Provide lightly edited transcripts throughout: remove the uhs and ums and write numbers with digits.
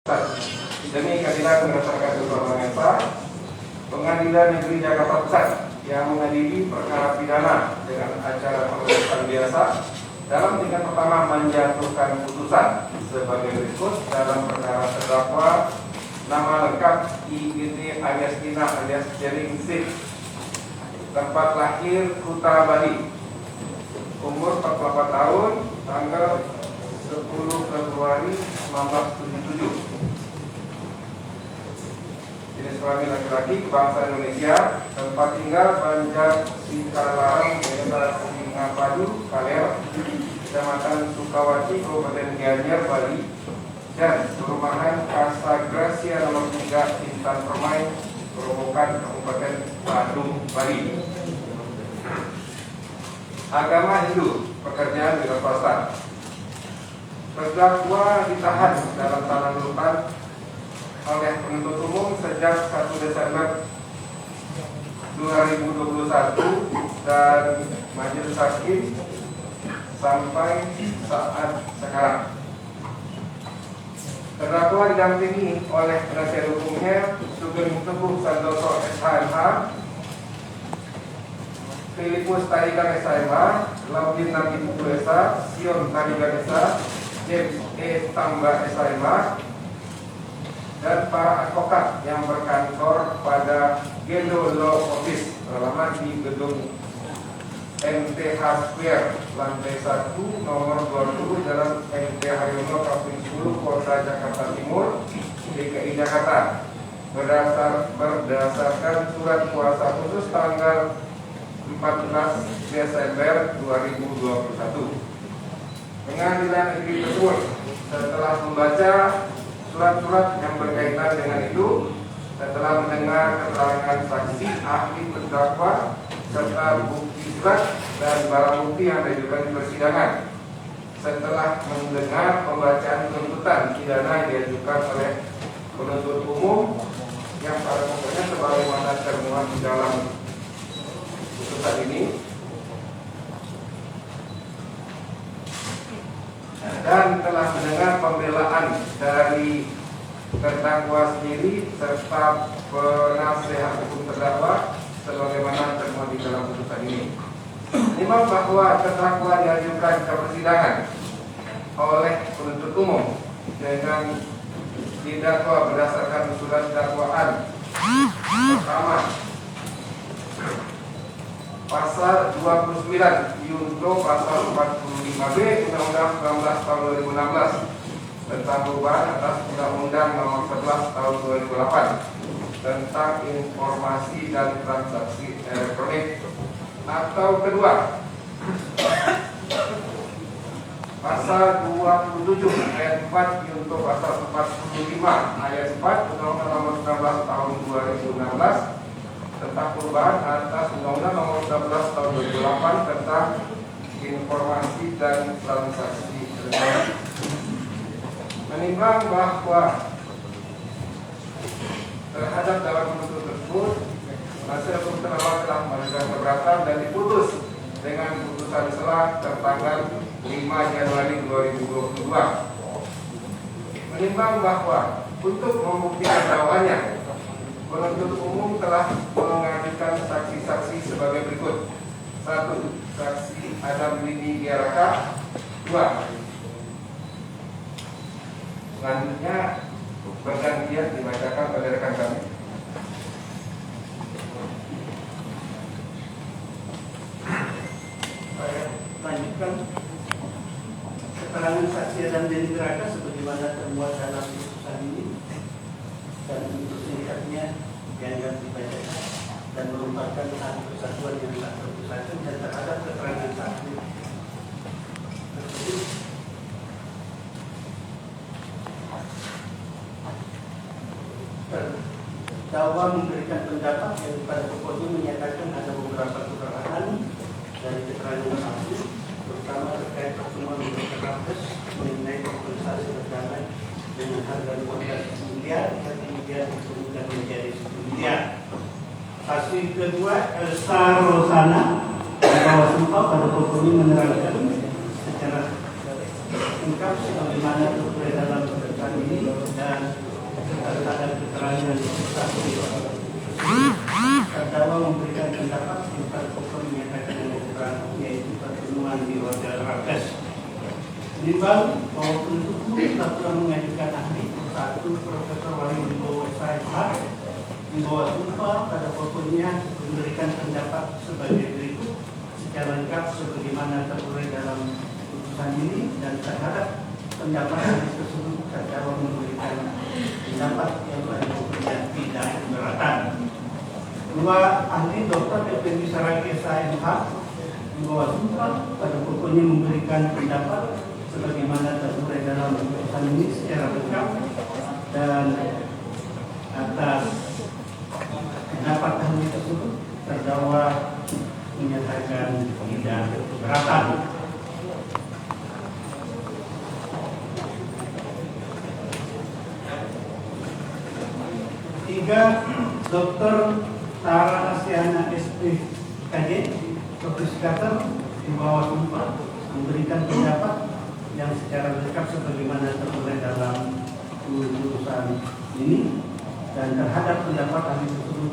Demi keadilan berdasarkan Undang-Undang Esa, Pengadilan Negeri Jakarta Pusat yang mengadili perkara pidana dengan acara pemeriksaan biasa dalam tingkat pertama menjatuhkan putusan sebagai berikut dalam perkara terdakwa nama lengkap IGT alias Ina alias Jering Sip, tempat lahir Kuta Bali, umur 44 tahun, tanggal 10 Februari 1977. Jenis kelamin laki-laki, bangsa Indonesia, tempat tinggal Banjar Sikalarang, Desa Singapadu, Kaleo, Kecamatan Sukawati, Kabupaten Gianyar, Bali, dan perumahan Casa Gracia nomor 3, Intan Permai, Perobokan, Kabupaten Badung, Bali. Agama Hindu, pekerjaan wira swasta. Terdakwa ditahan dalam tahanan rutan oleh penuntut umum sejak 1 Desember 2021 dan majelis hakim sampai saat sekarang. Terdakwa didampingi oleh penasihat hukumnya Sugeng Teguh Santoso SHMH, Filipus Tarigan SHMH, Laudin Nabi Tuku SH, Sion Tarigan SH, James E. Tamba SHMH, dan para advokat yang berkantor pada Gendo Law Office beralamat di gedung MTH Square, lantai 1, nomor 20, Jalan MT Haryono, Kampung 10, Kota Jakarta Timur, DKI Jakarta, berdasarkan surat kuasa khusus tanggal 14 Desember 2021. Pengadilan negeri tersebut setelah membaca surat-surat yang berkaitan dengan itu, setelah mendengar keterangan saksi, ahli terdakwa, serta bukti surat dan barang bukti yang diajukan di persidangan, setelah mendengar pembacaan tuntutan pidana yang diajukan oleh penuntut umum yang pada pokoknya sebagaimana termuat di dalam putusan ini, dan telah mendengar pembelaan dari terdakwa sendiri serta penasehat hukum terdakwa sebagaimana termuat di dalam putusan ini. Menimbang bahwa terdakwa diajukan ke persidangan oleh penuntut umum dengan didakwa berdasarkan surat dakwaan pertama Pasal 29 Yunto Pasal 45B Undang-Undang 19 tahun 2016 tentang perubahan atas Undang-Undang Nomor 11 tahun 2008 tentang informasi dan transaksi elektronik, atau kedua Pasal 27 ayat 4 Yunto Pasal 45 ayat 4 Undang-Undang Nomor 19 tahun 2016 tentang perubahan atas Undang-Undang Nomor 11 tahun 2008 tentang informasi dan transaksi elektronik. Menimbang bahwa terhadap dalam penuntut tersebut penasihat hukum terdakwa telah mengajukan keberatan dan diputus dengan putusan selah tertanggal 5 Januari 2022. Menimbang bahwa untuk membuktikan dakwaannya, penuntut umum telah mengajukan saksi-saksi sebagai berikut. 1. Saksi Adam Lidi Giaraka. 2. Selanjutnya bergantian dibacakan oleh rekan kami. Saya lanjutkan keterangan saksi Adam Lidi Giaraka sebagaimana termuat dalam putusan ini, dan untuk singkatnya dianggap dibacakan dan merupakan satu kesatuan yang tak terpisahkan, dan terhadap keterangan saksi tersebut terdakwa memberikan pendapat yang pada pokoknya menyatakan ada beberapa kekurangan dari keterangan saksi, terutama terkait pertemuan berkeras mengenai kompensasi berdamai dengan harga 15 miliar dan kemudian disebutkan menjadi 10 miliar. Saksi kedua Elsa Rosana bahwa sumpah pada pokoknya menerangkan secara lengkap sebagaimana tertulis dalam putusan ini, dan keterangan saksi terdakwa memberikan pendapat yang pada pokok menyatakan dengan keterangan yaitu pertemuan di Hotel Raffles. Menimbang bahwa penuntut umum telah mengajukan ahli satu Profesor Wahyu Wibowo SIH membawa sumpah pada pokoknya memberikan pendapat sebagai berikut secara lengkap sebagaimana tertulis dalam putusan ini dan terhadap pendapat ahli tersebut terdakwa memberikan pendapat yang pada pokoknya tidak keberatan. Dua ahli Dr. Effendi Saragi SIMH membawa sumpah pada pokoknya memberikan pendapat sebagaimana tertulis dalam putusan ini secara lengkap dan atas pendapat ahli tersebut terdakwa menyatakan tidak keberatan. Tiga, Dr. Tara Asyana SPKJ, Psikiater membawa sumpah memberikan pendapat yang secara lengkap sebagaimana tertulis dalam putusan ini dan terhadap pendapat ahli tersebut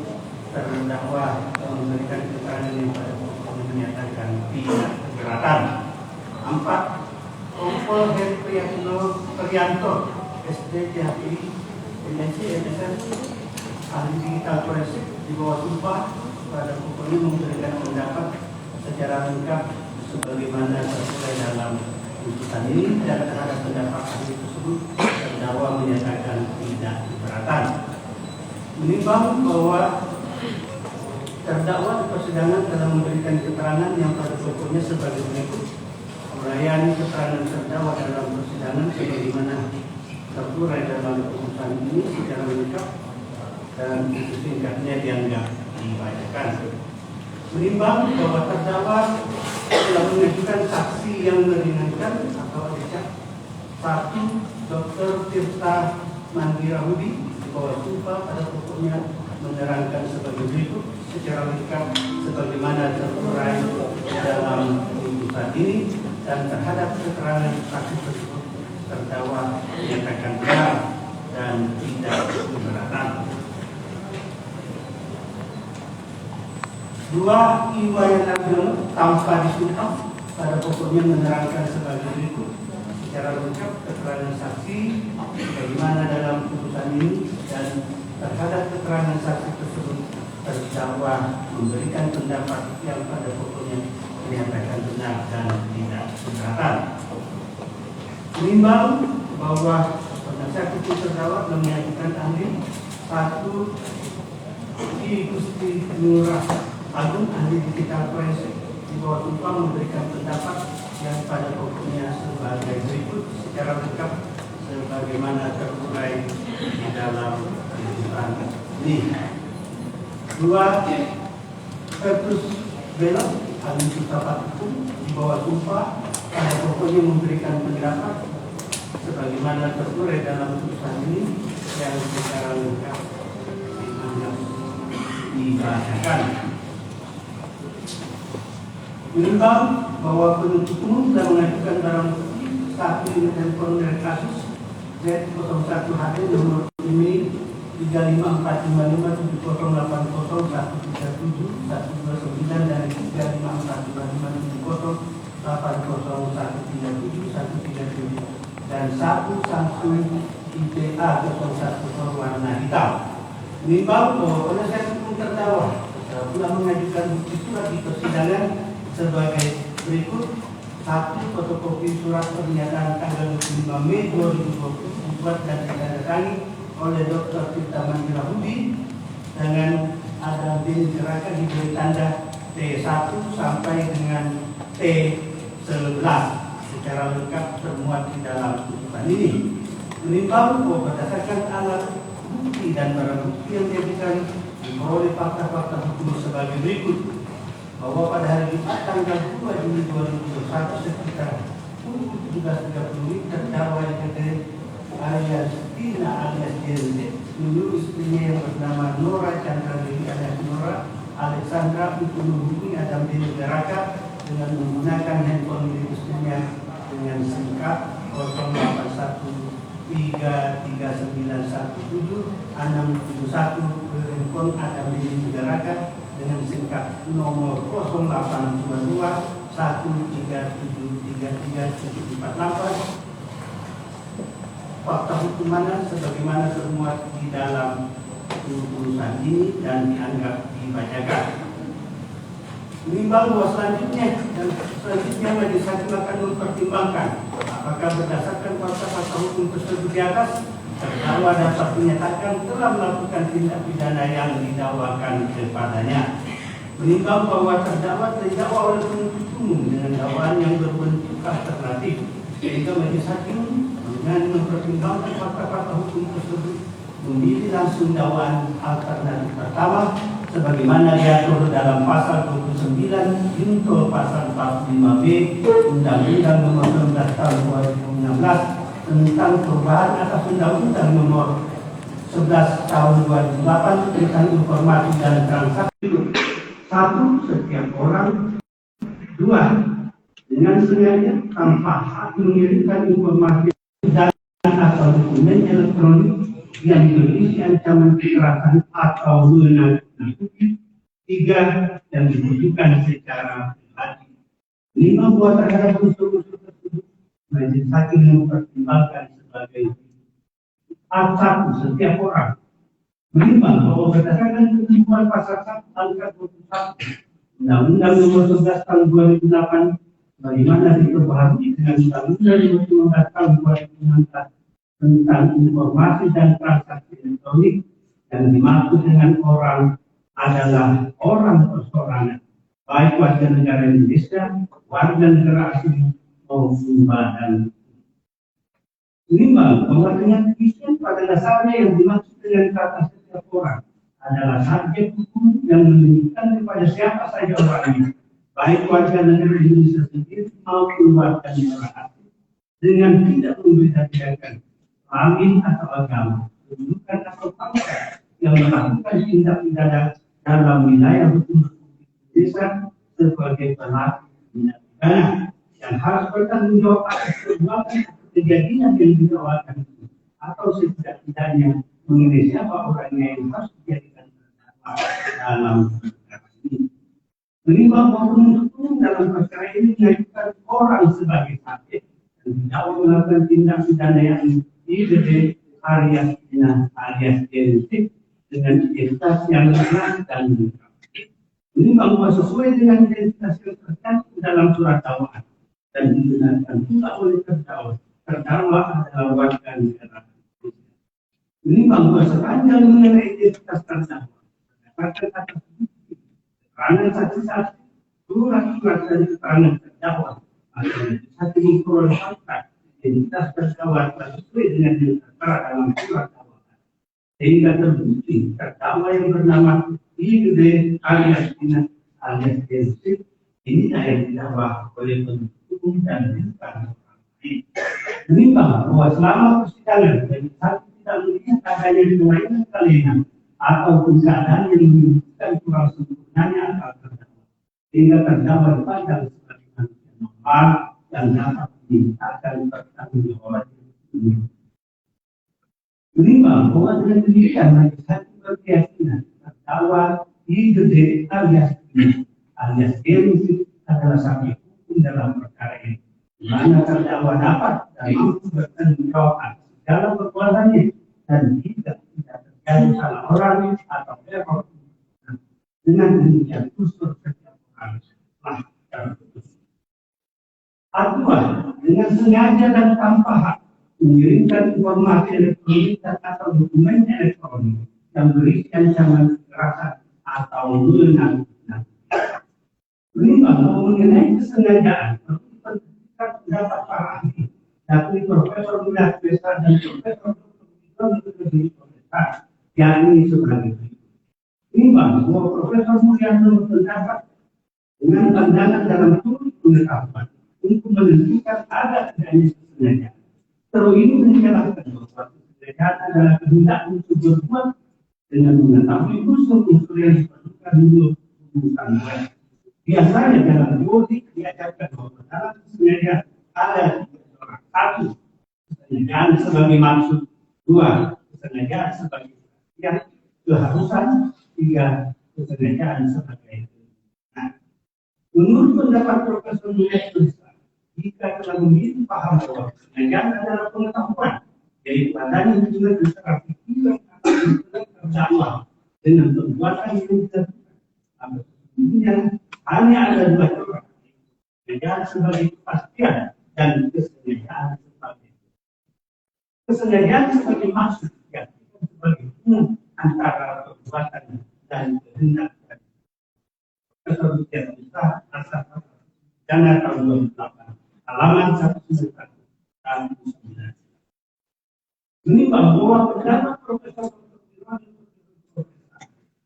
terdakwa memberikan keterangan yang pada pokoknya menyatakan tidak keberatan. 4. Kompol Heri Priyanto SDTHI MNC MSN ahli digital forensik di bawah sumpah pada pokoknya memberikan pendapat secara lengkap sebagaimana tertulis dalam putusan ini dan terhadap pendapat ahli tersebut terdakwa menyatakan tidak keberatan. Menimbang bahwa terdakwa di persidangan telah memberikan keterangan yang pada pokoknya sebagai berikut: melayani keterangan terdakwa dalam persidangan sebagaimana tertulis dalam putusan ini secara lengkap dan singkatnya dianggap dibacakan. Menimbang bahwa terdakwa telah mengajukan saksi yang meringankan atau ejak. 1. Dr. Tirta Mandirahudi di bawah sumpah pada pokoknya menerangkan sebagai berikut secara lengkap sebagaimana tertulis dalam putusan ini dan terhadap keterangan saksi tersebut terdakwa menyatakan benar dan tidak keberatan. 2. Iwayan Abdul tanpa disumpah pada pokoknya menerangkan sebagai berikut secara lengkap keterangan saksi bagaimana dalam putusan ini dan terhadap keterangan saksi tersebut terdakwa memberikan pendapat yang pada pokoknya menyatakan benar dan tidak keberatan. Menimbang bahwa penasihat hukum terdakwa telah mengajukan ahli 1. I Gusti Nurah Agung ahli digital forensik di bawah sumpah memberikan pendapat yang pada pokoknya sebagai berikut secara lengkap sebagaimana tertulis di dalam putusan ini. 2. Petrus Bela ahli filsafat hukum di bawah sumpah pada pokoknya memberikan pendapat sebagaimana tertulis dalam putusan ini yang secara lengkap dianggap dibacakan. Menimbang bahwa penuntut umum telah mengajukan barang bukti satu unit handphone dari kasus Z01HD nomor IMEI 354570801037 dan 354550801037 dan 1 Samsung IPA 010 warna hitam. Menimbang bahwa penasihat hukum terdakwa telah mengajukan bukti surat di persidangan sebagai berikut: 1. Fotokopi surat pernyataan tanggal 25 Mei 2020 dibuat dan ditandatangani oleh Dr. Tirta Mandirahudi dengan ada bin gerakan diberi tanda T1 sampai dengan T11 secara lengkap termuat di dalam putusan ini. Menimbang bahwa berdasarkan alat bukti dan barang bukti yang diajukan memperoleh fakta-fakta hukum sebagai berikut: bahwa pada hari Jumat tanggal 2 Juni 2021 sekitar pukul 17.30 terdakwa YPT alias Tina alias JNZ menyuruh istrinya yang bernama Nora Chandra Dewi alias Nora Alexandra untuk menghubungi Adam Deni Garaka dengan menggunakan handphone milik istrinya dengan SIM card 081 Pemkon Akademi Negaraga dengan singkat nomor 082213733348. Fakta hukum mana sebagaimana termuat di dalam putusan ini dan dianggap dibacakan. Menimbang bahwa selanjutnya majelis hakim akan mempertimbangkan apakah berdasarkan fakta-fakta hukum tersebut di atas terdakwa dapat menyatakan telah melakukan tindak pidana yang didakwakan kepadanya. Menimbang bahwa terdakwa didakwa oleh penuntut umum dengan dakwaan yang berbentuk alternatif, sehingga majelis hakim dengan mempertimbangkan fakta-fakta hukum tersebut memilih langsung dakwaan alternatif pertama sebagaimana diatur dalam pasal 29 junto pasal 45B Undang-Undang Nomor 19 Tahun 2016 tentang perubahan atas Undang-Undang Nomor 11 Tahun 2008 tentang informasi dan transaksi. 1. Setiap orang. 2. Dengan sengaja tanpa hak mengirimkan informasi dan atau dokumen elektronik yang berisi ancaman kekerasan atau menakut-nakuti. 3. Dan ditujukan secara pribadi. 5. Buat terhadap unsur-unsur tersebut majelis hakim mempertimbangkan sebagai satu setiap orang menimbang bahwa berdasarkan ketentuan pasal 1 angka 21 Undang-Undang Nomor 11 Tahun 2008 bagaimana diperbaharui dengan Undang-Undang Nomor 15 Tahun 2016 tentang informasi dan transaksi elektronik yang dimaksud dengan orang adalah orang perseorangan baik warga negara Indonesia, warga negara asing maupun badan. Menimbang bahwa dengan demikian pada dasarnya yang dimaksud dengan kata setiap orang adalah subjek hukum yang menunjukkan kepada siapa saja orangnya, baik warga negara Indonesia sendiri maupun warga negara asing, dengan tidak membedakan kelamin atau agama, kedudukan atau pangkat yang melakukan tindak pidana dalam wilayah hukum Indonesia sebagai pelaku tindak pidana yang harus bertanggung jawab atas perbuatan kejadian yang didakwakan itu atau setidak-tidaknya mengenai siapa orangnya yang harus dijadikan terdakwa dalam perkara ini. Menimbang bahwa penuntut umum dalam perkara ini mengajukan orang sebagai saksi dan tidak melakukan tindak pidana yang diberi alias genetik dengan identitas yang benar dan lengkap. Menimbang bahwa sesuai dengan identitas yang tercantum dalam surat dakwaan dan dibenarkan pula oleh terdakwa adalah warga negara Indonesia. Menimbang bahwa sepanjang mengenai identitas terdakwa berdasarkan atas bukti, keterangan saksi-saksi, surat-surat dari keterangan terdakwa atau saksi memperoleh fakta identitas terdakwa sesuai dengan yang tertera dalam surat dakwaan, sehingga terbukti terdakwa yang bernama Igede alias Genetik ini yang didakwa oleh penuntut umum dan bukan menimbang bahwa selama persidangan dari satu tidak melihat adanya kelainan kelainan ataupun keadaan yang menunjukkan kurang sempurnanya akal terdakwa, sehingga terdakwa dipandang sebagai manusia normal dan dapat dimintakan pertanggungjawaban. Menimbang bahwa dengan demikian majelis hakim berkeyakinan terdakwa Igede alias Genetik adalah subjek hukum dalam perkara ini, di mana terdakwa dapat dan mampu bertanggung jawab atas segala perbuatannya dan tidak terjadi salah orang atau teror. Dengan demikian unsur setiap orang telah terputus. Kedua, dengan sengaja dan tanpa hak mengirimkan informasi elektronik dan atau dokumen elektronik yang berisi ancaman kekerasan atau menakut-nakuti. Menimbang mengenai kesengajaan pendapat para ahli, yakni Profesor Muda Besar dan Profesor Profesor yakni sebagai berikut. Menimbang bahwa Profesor Muda berpendapat dengan pandangan dalam turut pengetahuan untuk menentukan ada tidaknya kesengajaan. Terus ini menjelaskan bahwa kesengajaan adalah kehendak untuk berbuat dengan mengetahui unsur-unsur yang diperlukan untuk rumusan baik. Biasanya dalam teori diajarkan bahwa dalam kesengajaan ada tiga orang. Satu, Kesengajaan sebagai maksud, 2. Kesengajaan sebagai yang keharusan, 3. Kesengajaan sebagai menurut pendapat Profesor Yusuf, jika telah memiliki paham bahwa kesengajaan adalah pengetahuan, yaitu adanya hubungan antara pikiran atau terdakwa dengan perbuatan yang dilakukan, maka sesungguhnya hanya ada 2 cara, kesengajaan sebagai kepastian dan kesengajaan sebagai maksud, ya, sebagai hubungan antara perbuatan dan kehendak. Kesempatan besar asal Dana tahun 2008 halaman 191 dan 9. Ini bahwa pendapat Profesor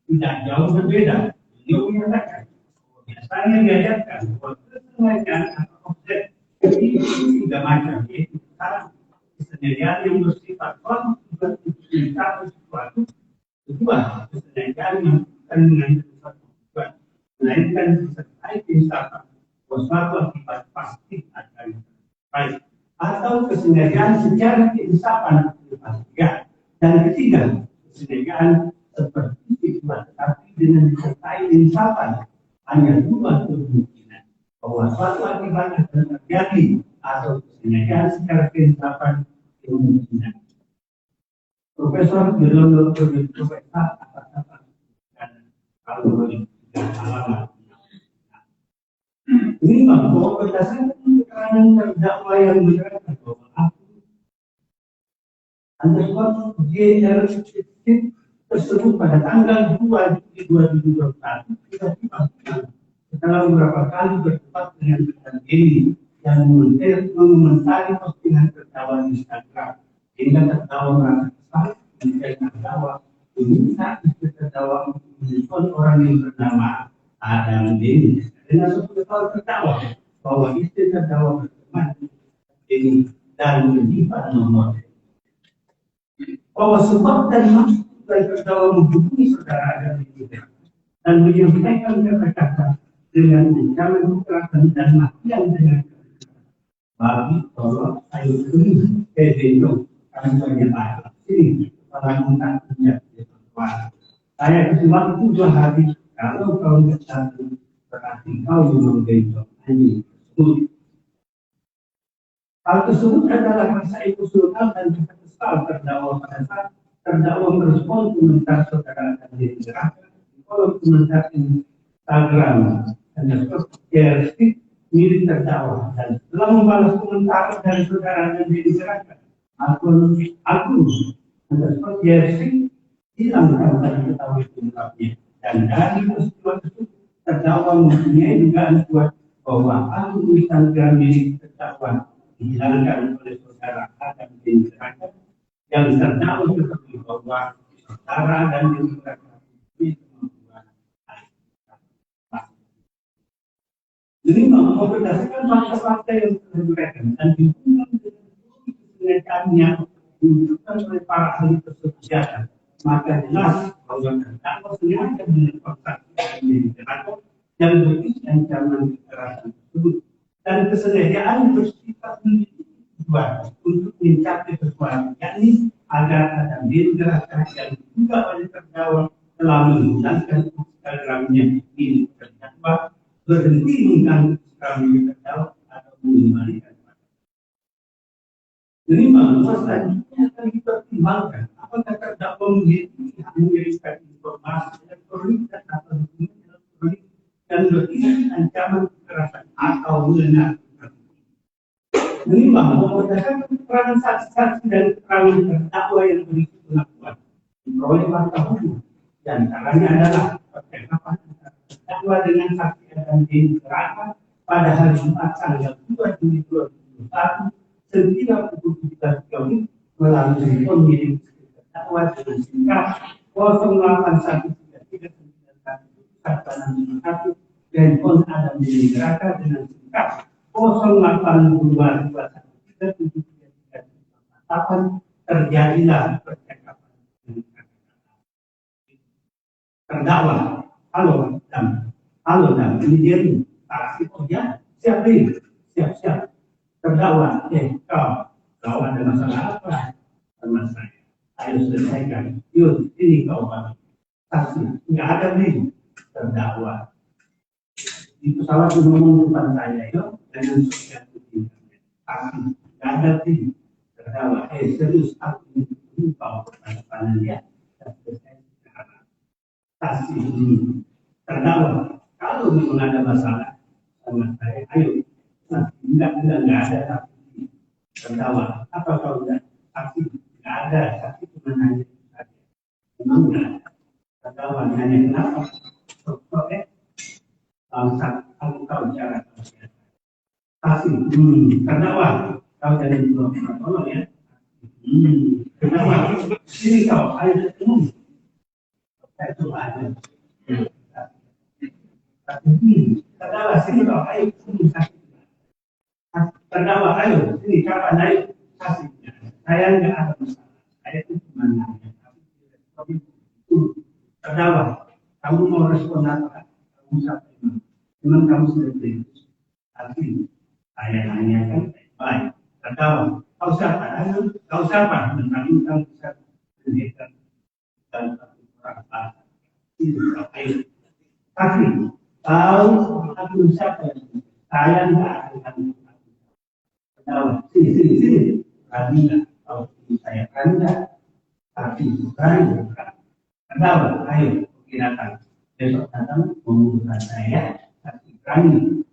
tidak jauh berbeda. Beliau menyatakan biasanya diajarkan bahwa kesengajaan atau objek ini 3 macam, yaitu kesengajaan yang bersifat konstitusi sesuatu, kedua kesengajaan yang bukan dengan sesuatu tujuan, melainkan disertai tindakan sesuatu akibat pasti akan baik, atau kesengajaan secara keinsapan kepastian, dan ketiga kesengajaan seperti itu tetapi dengan disertai insapan. Hanya 2 kemungkinan bahwa suatu akibat akan terjadi atau kesengajaan secara keinsapan kemungkinan. Profesor Jodono berbicara atas kalau halaman. Ini bahwa berdasarkan keterangan terdakwa yang menyatakan bahwa underscore JR tersebut pada tanggal 2 Juli 2021 tiba-tiba setelah beberapa kali berdebat dengan rekan ini yang mengomentari postingan terdakwa di Instagram, sehingga terdakwa merasa kesal, kemudian terdakwa meminta istri terdakwa untuk menelpon orang yang bernama Adam Dennis. Dengan sepengetahuan terdakwa bahwa istri terdakwa berteman ini dan menyimpan nomor. Bahwa sebab dan maksud dari terdakwa menghubungi saudara Adam Dennis dan menyampaikan kata-kata dengan ancaman kekerasan dan makian dengan bagi tolong ayo beli bentuk kami banyak alat sini para minta punya saya kesimpulan itu 2 hari kalau kau bersatu berarti kau memang bentuk ini tersebut. Hal tersebut adalah rasa emosional dan juga kesal terdakwa pada saat terdakwa merespon komentar saudara Andi Geraka di kolom komentar Instagram dan seperti milik terdakwa, dan setelah membalas komentar dari saudara Andi Geraka akun underscore jersey hilang tanpa diketahui penyebabnya, dan dari peristiwa tersebut terdakwa mempunyai dugaan kuat bahwa akun Instagram milik terdakwa dihilangkan oleh saudara Adam bin Geraka yang terdakwa seperti bahwa saudara dan bin Geraka ini membuat jadi bahwa berdasarkan fakta-fakta yang telah diberikan dan dihubungkan dengan kesengajaan yang ditunjukkan oleh para ahli tersebut, maka jelas bahwa terdakwa sengaja menyebabkan yang dijelaskan yang berisi ancaman kekerasan tersebut, dan kesengajaan bersifat tujuan untuk mencapai sesuatu, yakni agar ada gerakan yang diduga oleh terdakwa telah menggunakan Instagramnya ini terdakwa berhenti mengganggu Instagram terdakwa atau mengembalikan. Jadi bahwa selanjutnya akan dipertimbangkan apakah terdakwa memiliki hak mengirimkan informasi elektronik atau dokumen elektronik yang berisi ancaman kekerasan atau mengenai. Ini bahwa berdasarkan keterangan saksi-saksi dan keterangan terdakwa yang berisi pengakuan diperoleh fakta hukum, di antaranya adalah percakapan antara terdakwa dengan saksi Adam bin Geraka pada hari Jumat tanggal 2 Juli 2021 sekira pukul 17.30 melalui telepon milik terdakwa dengan singkat 08133911 dan telepon Adam bin Geraka dengan singkat 0822137338 terjadilah percakapan dengan terdakwa. Halo dan ini dia nih saksi. Oh ya, siap nih, siap terdakwa. Kau kau ada masalah apa sama saya? Ayo selesaikan. Yuk, ini kau kami. Saksi, nggak ada nih terdakwa. Di pesawat ngomong depan saya, yuk, dengan sosial media. Saksi, nggak ada nih terdakwa. Serius, aku ini kau kepada dia. Saksi ini terdakwa. Kalau memang ada masalah sama saya, ayo. Enggak ada saksi terdakwa. Apa kau enggak saksi? Enggak ada saksi, cuma hanya saja. Memang enggak ada terdakwa, hanya kenapa? Bangsat, aku tahu cara saksi. Terdakwa, kau jadi dua tolong ya. Terdakwa, sini kau, ayo ketemu. Saya coba aja. Terdakwa, sini kau, ayo ketemu saksi. Terdakwa, ayo, ini kapan ayo hasilnya? Saya nggak ada masalah. Saya itu cuma nanya. Tapi terdakwa, kamu mau respon apa? Kamu siapa? Memang kamu sudah beri. Tapi saya nanyakan baik. Terdakwa, kau siapa? Ayo, kau siapa? Dan kamu bisa menjelaskan dan orang bahasa. Ayo. Tapi tahu aku siapa? Saya nggak akan sini. Kami tahu saya anda, tapi bukan. Kenapa? Ayo kirakan besok datang mengumpulkan saya, tapi kami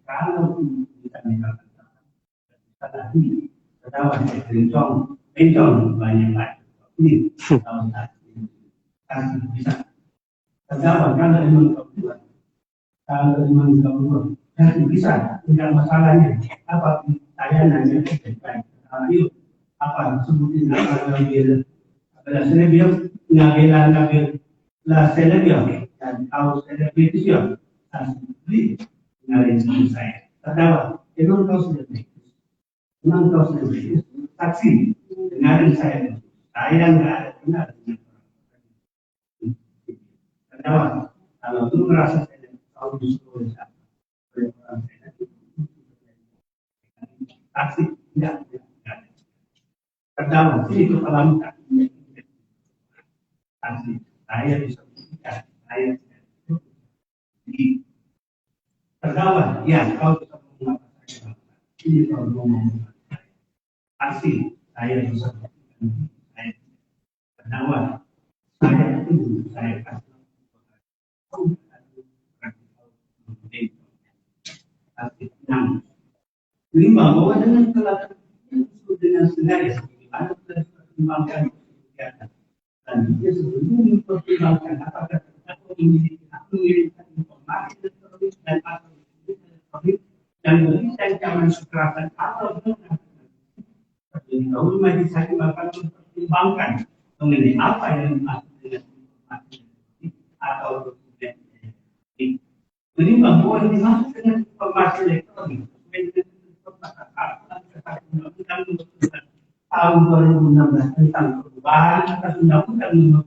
kalau kita meninggalkan kita tadi, kenapa saya bencong banyak lagi. Ini tahun tadi, kami bisa. Kenapa? Kalau memang kebutuhan, jadi bisa. Tidak masalahnya. Apa? Saya nanya baik-baik. Ayo, apa sebutin apa ngambil? Apabila selebih ngambil lah selebih dan tahu selebih itu ya, asli ngambil saya. Terdakwa, memang kau sudah beri, saksi dengarin saya. Saya nggak ada benar. Terdakwa, kalau itu merasa saya tahu disuruh saya, orang saya saksi tidak. Terdakwa itu kalau saksi saya bisa buktikan saya di terdakwa ya kau bisa mengatakan ini kalau ngomong saksi saya bisa buktikan saya terdakwa saya itu saya kasih saksi enam lima bahwa dengan telah dengan sengaja sebagaimana sudah dipertimbangkan kegiatan dan dia sebelumnya mempertimbangkan apakah terdakwa memiliki hak mengirimkan informasi elektronik dan atau elektronik yang berisi ancaman kekerasan atau kalau majelis hakim akan mempertimbangkan mengenai apa yang dimaksud dengan informasi atau dokumen menimbang bahwa yang dimaksud dengan informasi elektronik tahun 2016 tentang perubahan atas undang-undang nomor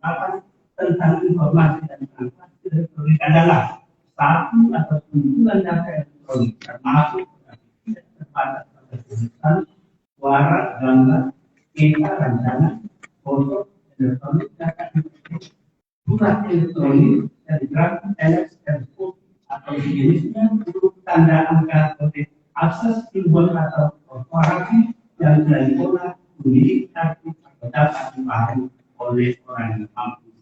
28 tentang informasi dan transaksi elektronik adalah satu atas penggunaan data elektronik termasuk tidak terbatas pada tulisan, suara, gambar, peta, rancangan, foto, elektronik, data surat elektronik, telegram, telex, telepon atau jenisnya huruf tanda angka kode akses simbol atau korporasi yang diolah memiliki kartu atau dapat dipahami oleh orang yang mampu.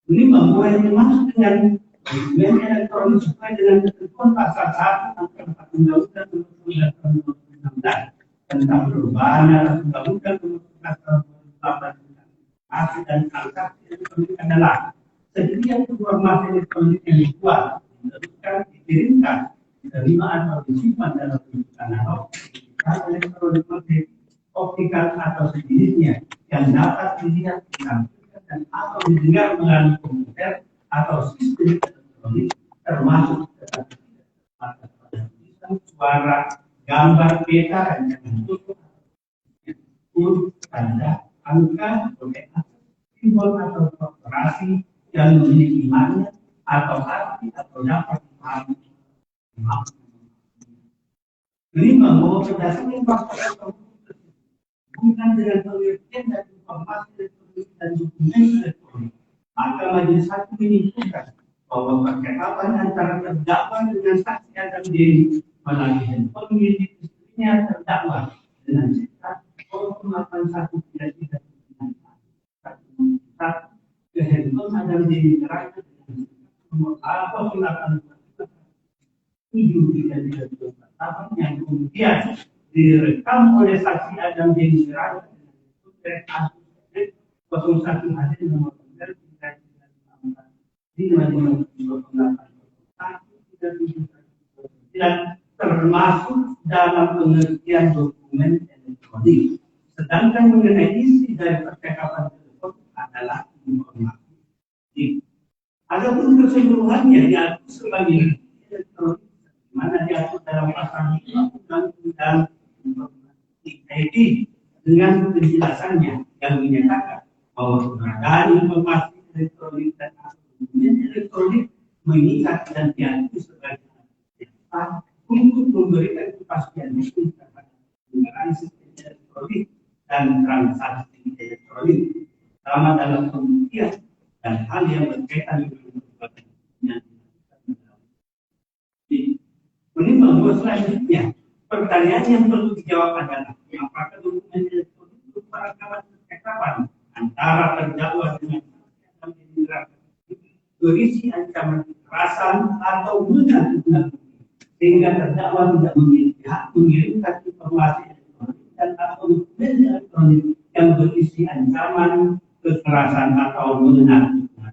Ini membuat yang dimaksud dengan dokumen elektronik sesuai dengan ketentuan pasal 1 angka 4 Undang-Undang Nomor 16 tentang perubahan atas Undang-Undang Nomor 11 Tahun 2008 dan transaksi elektronik adalah setiap informasi elektronik yang dibuat, diteruskan, dikirimkan, diterima atau disimpan dalam bentuk analog, elektronik optikal atau sejenisnya yang dapat dilihat, ditampilkan dan atau didengar melalui komputer atau sistem elektronik termasuk pada tulisan, suara, gambar, peta, rancangan foto, huruf, tanda, angka, kode akses, simbol atau korporasi yang memiliki makna atau arti atau dapat dipahami Kelima, bahwa berdasarkan fakta bukan dengan pengertian dan informasi elektronik dan dokumen elektronik, maka majelis hakim menyimpulkan bahwa percakapan antara terdakwa dengan saksi Adam Deni melalui handphone milik istrinya terdakwa dengan cetak 081 tidak ke handphone Adam Deni terakhir dengan nomor apa 7 yang kemudian direkam oleh saksi Adam Deni Siraj kasus 01 hasil nomor 3 termasuk dalam pengertian dokumen elektronik. Sedangkan mengenai isi dari percakapan tersebut adalah informasi. Adapun keseluruhannya diatur sebagai elektronik, di mana diatur dalam pasal 5 Undang-Undang Informasi IT dengan penjelasannya yang menyatakan bahwa keberadaan informasi elektronik dan dokumen elektronik mengikat dan diatur sebagai untuk memberikan kepastian hukum terhadap penggunaan sistem elektronik dan transaksi elektronik, terutama dalam pembuktian dan hal yang berkaitan dengan perbuatan yang dilakukan. Menimbang selanjutnya, pertanyaan yang perlu dijawab adalah apakah dokumen elektronik berupa rekaman percakapan antara terdakwa dengan berisi ancaman kekerasan atau menakutkan sehingga terdakwa tidak memiliki hak mengirimkan informasi elektronik dan atau dokumen elektronik yang berisi ancaman kekerasan atau menakutkan.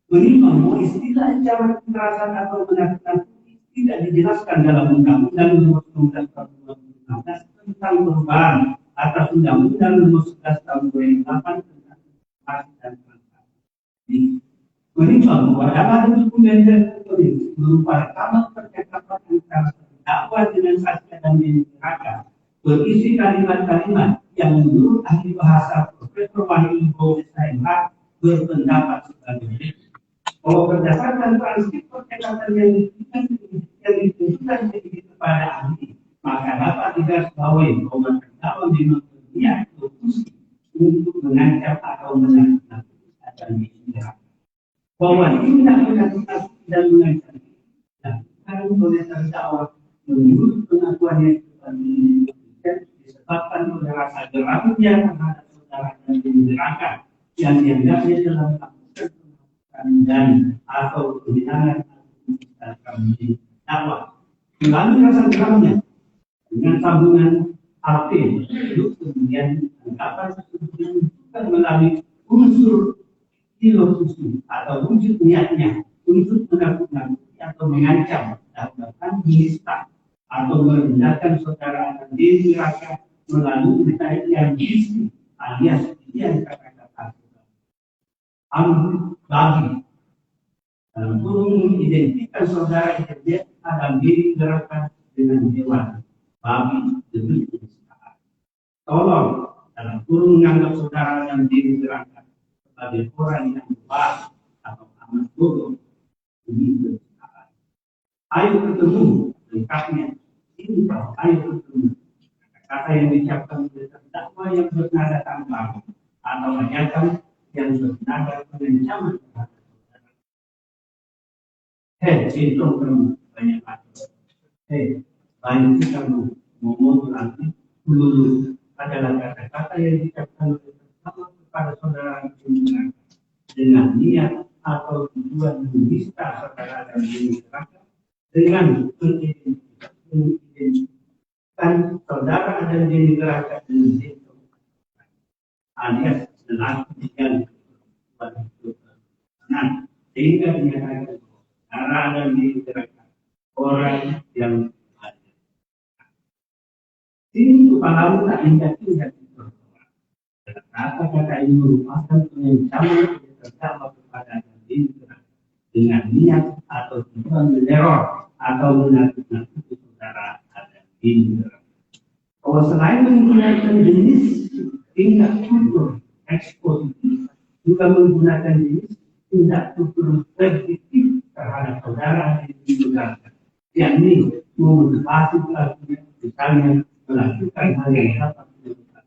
Menimbang bahwa istilah ancaman kekerasan atau menakutkan tidak dijelaskan dalam Undang-Undang Nomor 19 Tahun 2016 tentang perubahan atas Undang-Undang Nomor 11 Tahun 2008 tentang informasi dan transaksi. Menimbang bahwa dalam dokumen elektronik berupa rekaman percakapan antara terdakwa dengan saksi dan neraka berisi kalimat-kalimat yang menurut ahli bahasa Profesor Wahyu Bowo SMH berpendapat sebagai berikut. Bahwa berdasarkan transkrip percakapan yang ditunjukkan kepada ahli, maka dapat digarisbawahi bahwa terdakwa memang berniat berusaha untuk mengancam atau menakut-nakuti akan diserang. Bahwa tindak menakut-nakuti dan mengancam dilakukan oleh terdakwa menurut pengakuannya disebabkan oleh rasa geramnya terhadap saudara dan dinyatakan yang dianggapnya telah melakukan dan atau penghinaan kami dakwah melalui rasa geramnya dengan sambungan AP itu kemudian anggapan tersebut bukan melalui unsur ilusi atau wujud niatnya untuk menakut-nakuti atau mengancam dan bahkan menista atau merendahkan saudara dan diri rasa melalui berita yang gizi alias yang kata-kata bagi dalam kurung identitas saudara yang dalam diri gerakan dengan dewan babi demi keniscayaan. Tolong dalam kurung menganggap saudara dan diri gerakan sebagai orang yang baik atau amat bodoh demi keniscayaan. Ayo ketemu lengkapnya ini bahwa ayo ketemu kata yang diucapkan oleh terdakwa yang bernada tambang atau ajakan yang bernada pengancaman terhadap saudara. Itu kamu banyak atau banyak kamu ngomong nanti dulu adalah kata-kata yang diucapkan oleh terdakwa kepada saudara dengan niat atau tujuan menista saudara dan masyarakat dengan mengidentikan saudara dan diri gerakan dengan itu alias lelaki yang sehingga dinyatakan saudara dan diri gerakan orang yang ada. Ini kepala tak ingat-ingat itu. Kata-kata ini merupakan pengancaman yang terdakwa kepada diri gerakan dengan niat atau tujuan meneror atau menakut-nakuti saudara ada diri gerakan. Bahwa selain menggunakan jenis tindak kultur ekspositif, juga menggunakan jenis tindak kultur prediktif terhadap saudara yang digunakan, yakni memotivasi pelakunya, misalnya melakukan hal yang dapat dilakukan.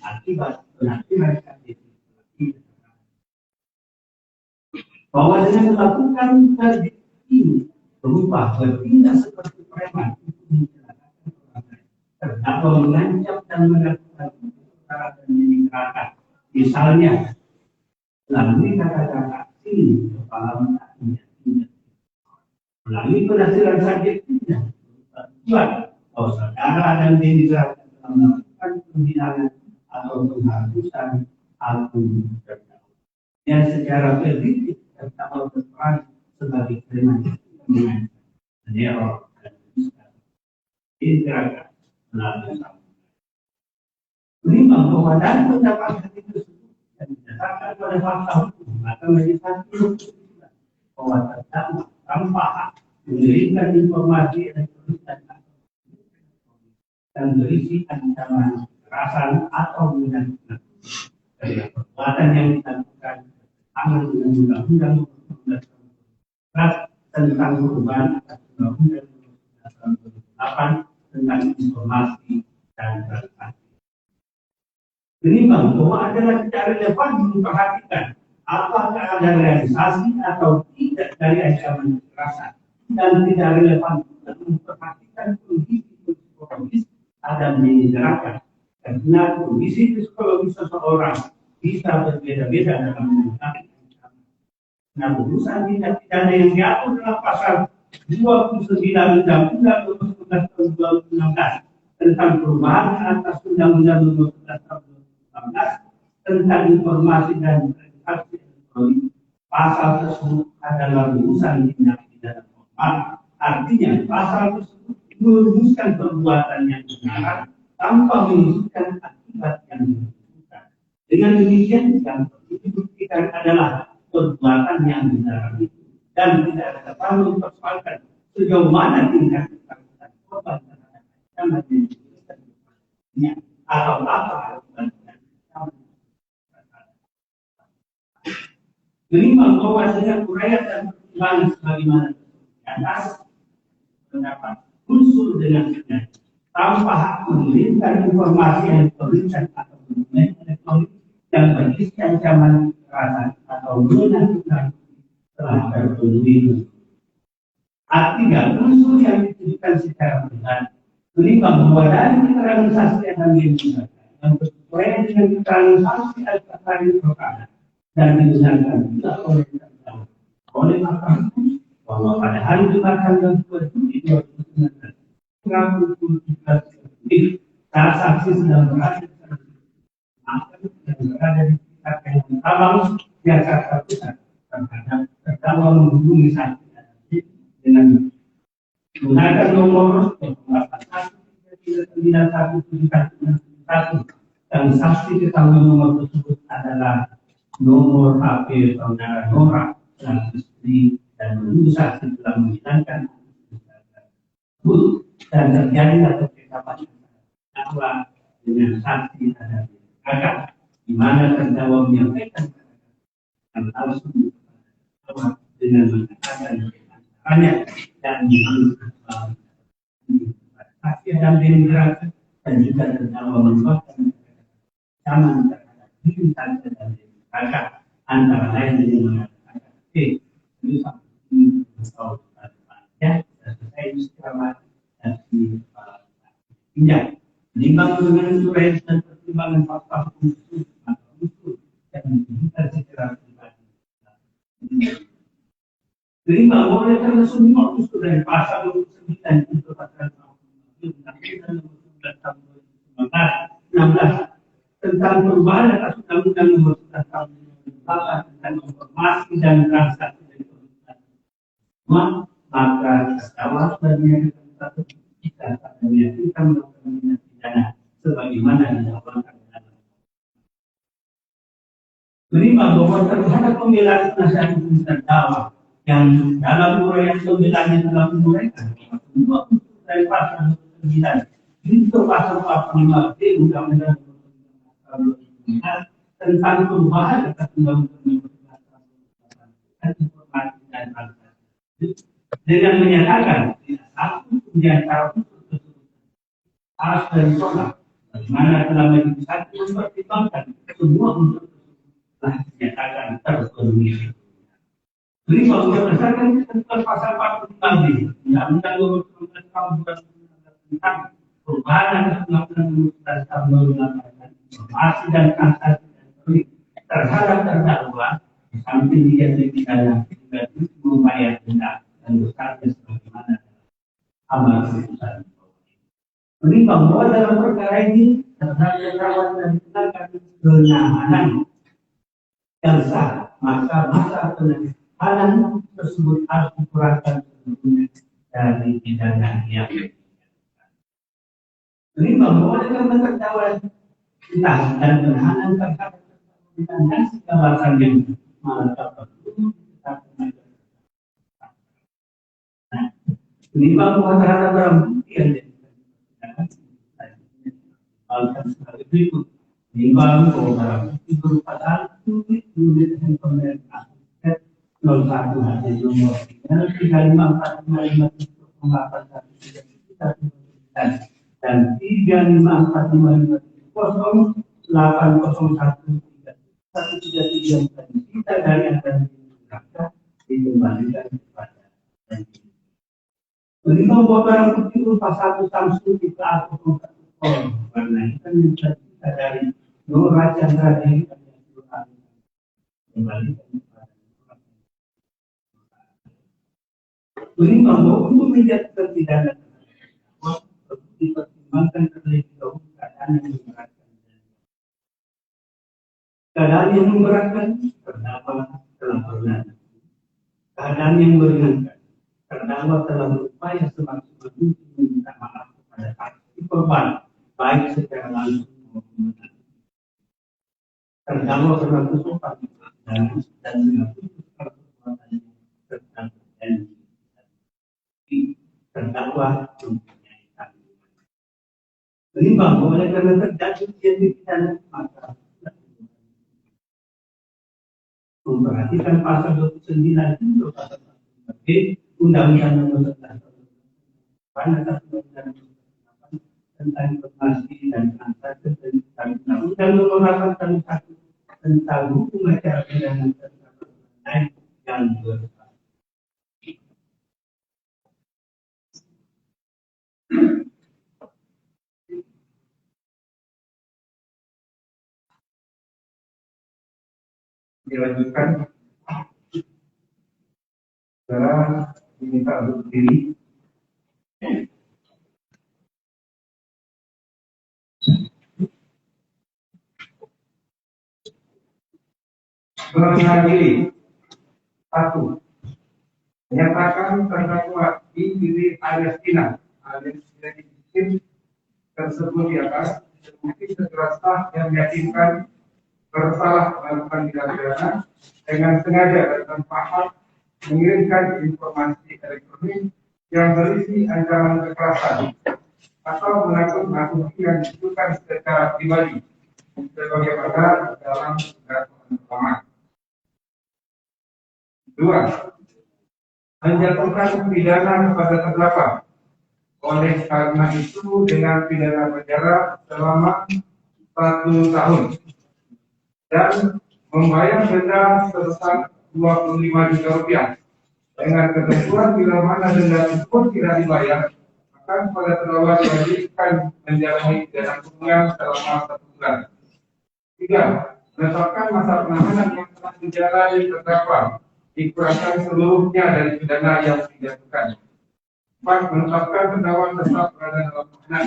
Akibat mereka bahwa dengan melakukan tadi ini berubah bertindak seperti preman untuk mencelakakan orang lain, terdakwa mengancam dan melakukan perkara dan meninggalkan, misalnya melalui kata-kata ini kepala menaknya melalui penafsiran subjek tidak tujuan bahwa saudara dan dijelaskan dalam melakukan pembinaan atau penghapusan akun terdakwa yang secara politik terdakwa berperan sebagai preman dengan meneror dan digerakkan melalui sambungan. Menimbang bahwa dari pendapat hati tersebut yang didasarkan pada fakta hukum, maka menjadi satu bahwa terdakwa tanpa hak memberikan informasi elektronik dan berisi ancaman kekerasan atau menakutkan dari perbuatan yang dilakukan amal dengan undang-undang tentang perubahan atas undang-undang 2008 tentang informasi dan transaksi. Menimbang bahwa adalah tidak relevan memperhatikan apakah ada realisasi atau tidak dari ancaman kekerasan dan tidak relevan untuk memperhatikan kondisi psikologis dan menyegarkan karena kondisi psikologis seseorang bisa berbeda-beda dalam menghadapi ancaman. Nah, urusan tindak pidana yang diatur dalam pasal 29 Undang-Undang 2011 tahun 2016 tentang perubahan atas Undang-Undang 2011 tahun 2016 tentang informasi dan transaksi elektronik, pasal tersebut adalah urusan tindak pidana formal. Artinya pasal tersebut merumuskan perbuatan yang benar tanpa menunjukkan akibat yang dibutuhkan. Dengan demikian yang dibuktikan adalah perbuatan yang benar itu dan tidak dapat mempersoalkan sejauh mana tingkat ketakutan korban terhadap ancaman yang diberikan atau apa akibat yang menimbang bahwa dengan uraian dan pertimbangan sebagaimana di atas pendapat unsur dengan benar tanpa hak memberikan informasi elektronik atau dokumen elektronik yang berisi ancaman kekerasan atau menakutkan telah terpenuhi. Artinya unsur yang ditujukan secara benar menimbang bahwa dari keterangan saksi yang digunakan yang bersesuaian dengan keterangan saksi al-Qatari perkara dan digunakan juga oleh terdakwa oleh mahkamah bahwa pada hari Jumat tanggal 2 Juli 2019 saat saksi sedang berada di sekitar yang Sabang, Jakarta Pusat terhadap terdakwa menghubungi saksi dengan menggunakan nomor 08139171 dan saksi ketahui nomor tersebut adalah nomor HP saudara Nora dan istri dan menunggu saksi telah menghilangkan dan terjadilah percakapan terdakwa dengan saksi ada agak di mana terdakwa menyampaikan dan langsung dengan mengatakan hanya dan saksi dan demokrasi dan juga terdakwa merupakan zaman terhadap diri saksi dan demokrasi antara lain dengan mengatakan ini ya selesai istilah dan pinjam menimbang dengan uraian dan pertimbangan fakta hukum atau unsur yang diberikan secara pribadi. Menimbang oleh karena semua unsur dari pasal 29 untuk pasal 16 tentang perubahan atas undang-undang nomor 11 tahun 2008 tentang informasi dan transaksi maka terdakwa sebagai satu kita pada meyakinkan melakukan tindak pidana sebagaimana dilakukan dalam menimbang bahwa terhadap pembelaan penasihat hukum terdakwa yang dalam uraian pembelaannya telah menguraikan semua unsur dari pasal 9 itu pasal 45 D Undang-Undang 2009 tentang perubahan atas Undang-Undang 2011 informasi dan transaksi dengan menyatakan tidak satu kemudian cara tersebut harus dari sholat. Bagaimana dalam majelis hakim mempertimbangkan semua unsur tersebut telah dinyatakan terpenuhi. Jadi kalau berdasarkan ketentuan pasal 40 tadi, Undang-Undang 2019 tahun 2019 tentang perubahan dan undang-undang 2019 tahun 2018 informasi dan transaksi elektronik terhadap terdakwa di samping dia pidana juga membayar denda dan dosanya sebagaimana amal putusan. Menimbang bahwa dalam perkara ini terdakwa dan dikenakan penahanan yang sah, masa penahanan tersebut harus dikurangkan seluruhnya dari pidana yang menimbang bahwa dalam terdakwa ditahan dan penahanan terhadap dan segala alasan yang mengatakan menimbang bahwa terhadap barang bukti yang sebagai berikut. Menimbang bahwa barang bukti berupa satu unit handphone dan aset 01 hasil nomor 35455 dan 3545580 kita dari antara dikembalikan kepada menimbang bahwa barang bukti berupa satu Samsung tipe A01 warna hitam yang kita dari Nur Chandra Dewi kembalikan kepada menimbang bahwa untuk menjadi terpidana dipertimbangkan terlebih dahulu keadaan yang memberatkan terdakwa telah pernah keadaan yang meringankan terdakwa telah berupaya semaksimal mungkin meminta maaf kepada saksi korban baik secara langsung maupun terdakwa telah bersopan dan mengaku perbuatannya serta berjanji terdakwa mempunyai tanggungan. Menimbang oleh karena terjadi pidana maka memperhatikan pasal 29 itu pasal 1 Undang-Undang Nomor 11 tentang informasi dan transaksi dan Undang-Undang Nomor 8 tentang hukum acara pidana yang bersifat. Dilanjutkan, saudara diminta untuk berdiri. Mengadili 1. Menyatakan terdakwa Indri Alestina tersebut di atas terbukti secara sah yang meyakinkan bersalah melakukan tindak pidana dengan sengaja dan tanpa hak mengirimkan informasi elektronik yang berisi ancaman kekerasan atau menakut-nakuti yang ditujukan secara pribadi sebagaimana dalam dakwaan pertama. 2. Menjatuhkan pidana kepada terdakwa. Oleh karena itu dengan pidana penjara selama 1 tahun dan membayar denda sebesar 25 juta rupiah. Dengan ketentuan bila mana denda tersebut tidak dibayar, maka pada terdakwa diwajibkan menjalani pidana kurungan selama 1 bulan. 3. Menetapkan masa penahanan yang telah dijalani terdakwa dikurangkan seluruhnya dari pidana yang dijatuhkan. 4. Menetapkan terdakwa tetap berada dalam tahanan.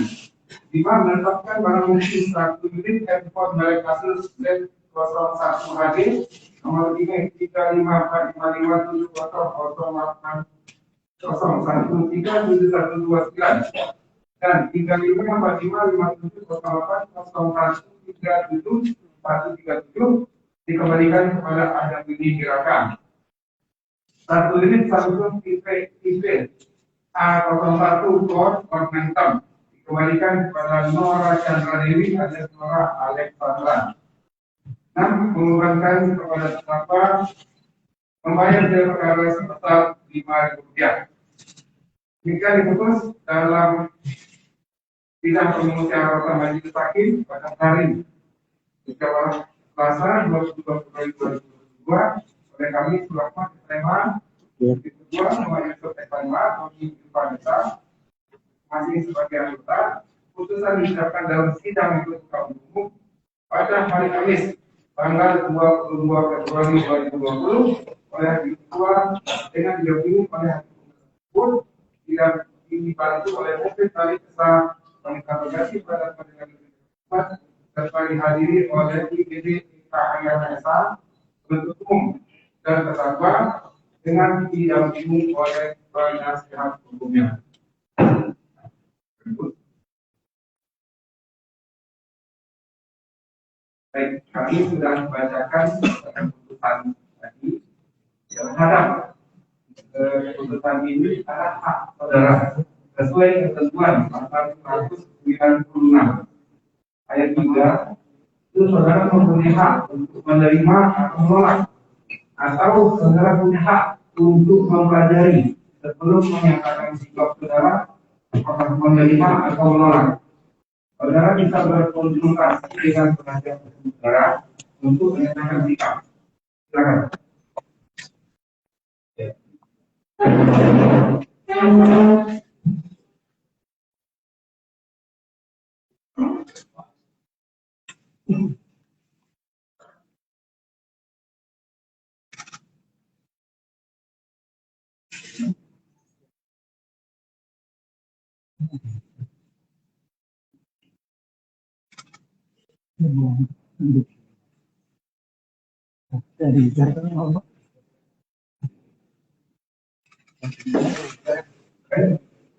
5. Menetapkan barang bukti 1 unit handphone merek Asus Z 01 HD nomor IMEI 354500801371129 dan 354557080137 dikembalikan kepada Adam Budi Gerakan. 1 unit Samsung tipe A01 Core warna hitam dikembalikan kepada Nora Chandra Dewi alias Nora Alexandra. 6. Mengumumkan kepada terdakwa membayar biaya perkara sebesar Rp5.000. Demikian diputus dalam sidang permusyawaratan majelis hakim pada hari Selasa 22 Februari 2022 oleh kami selaku keterangan kedua nomor Yusuf Evanma Tony Vanessa masih sebagai anggota. Putusan diucapkan dalam sidang yang terbuka umum pada hari Kamis tanggal 22 Februari 2020 oleh hakim ketua dengan didampingi oleh hakim tersebut tidak dibantu oleh Ofis Kali Besar Menginterogasi pada pengadilan serta dihadiri oleh IPD KHRSA penuntut umum dan terdakwa dengan didampingi oleh penasihat hukumnya. Baik, kami sudah membacakan putusan tadi. Terhadap putusan ini adalah hak saudara sesuai ketentuan pasal 196 ayat 3. Itu saudara mempunyai hak untuk menerima atau menolak, atau saudara punya hak untuk mempelajari sebelum menyatakan sikap saudara apakah menerima atau menolak. Saudara bisa berkonsultasi dengan penasihat hukum saudara untuk menyatakan sikap. Silakan.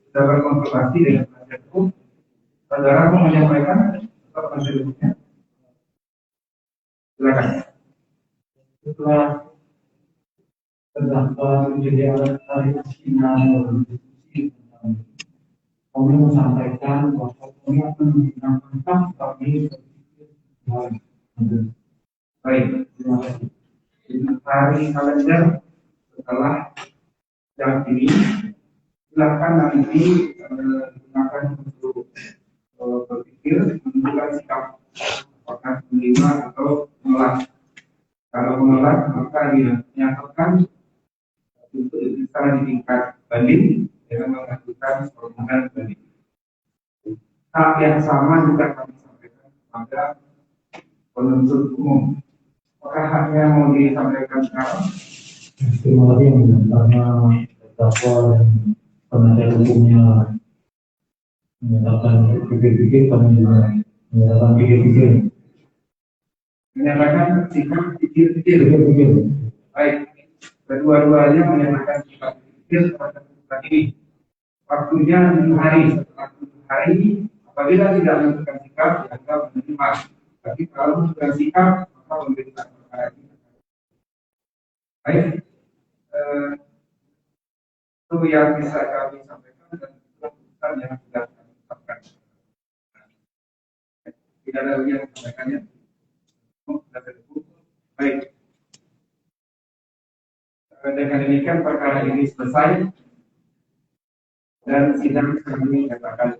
Kita berkonsultasi dengan penasihat hukum. Saudara mau menyampaikan atau penasihat hukumnya? Silakan. Setelah terdakwa menjadi alat keyakinan berdiskusi tentang kami menyampaikan bahwa kami akan menggunakan kami berpikir Baik, terima kasih. Hari kalender setelah yang ini silakan nanti gunakan untuk berpikir menentukan sikap apakah menerima atau menolak. Kalau menolak maka dinyatakan untuk bisa di tingkat banding dengan mengajukan permohonan banding. Hak yang sama juga kami sampaikan kepada penuntut umum. Apakah haknya mau disampaikan sekarang? Terima kasih karena terdakwa dan penasihat hukumnya menyatakan pikir-pikir, kami juga menyatakan pikir-pikir. Menyatakan sikap pikir-pikir. Baik, kedua-duanya menyatakan sikap pikir terhadap putusan ini. Waktunya 7 hari. Setelah 7 hari, apabila tidak menentukan sikap, dianggap menerima. Tapi kalau menentukan sikap, maka pemeriksaan perkara ini. Baik, itu yang bisa kami sampaikan dan putusan yang sudah kami tetapkan. Tidak ada lagi yang sampaikannya. Baik. Dengan demikian perkara ini selesai dan sidang kami nyatakan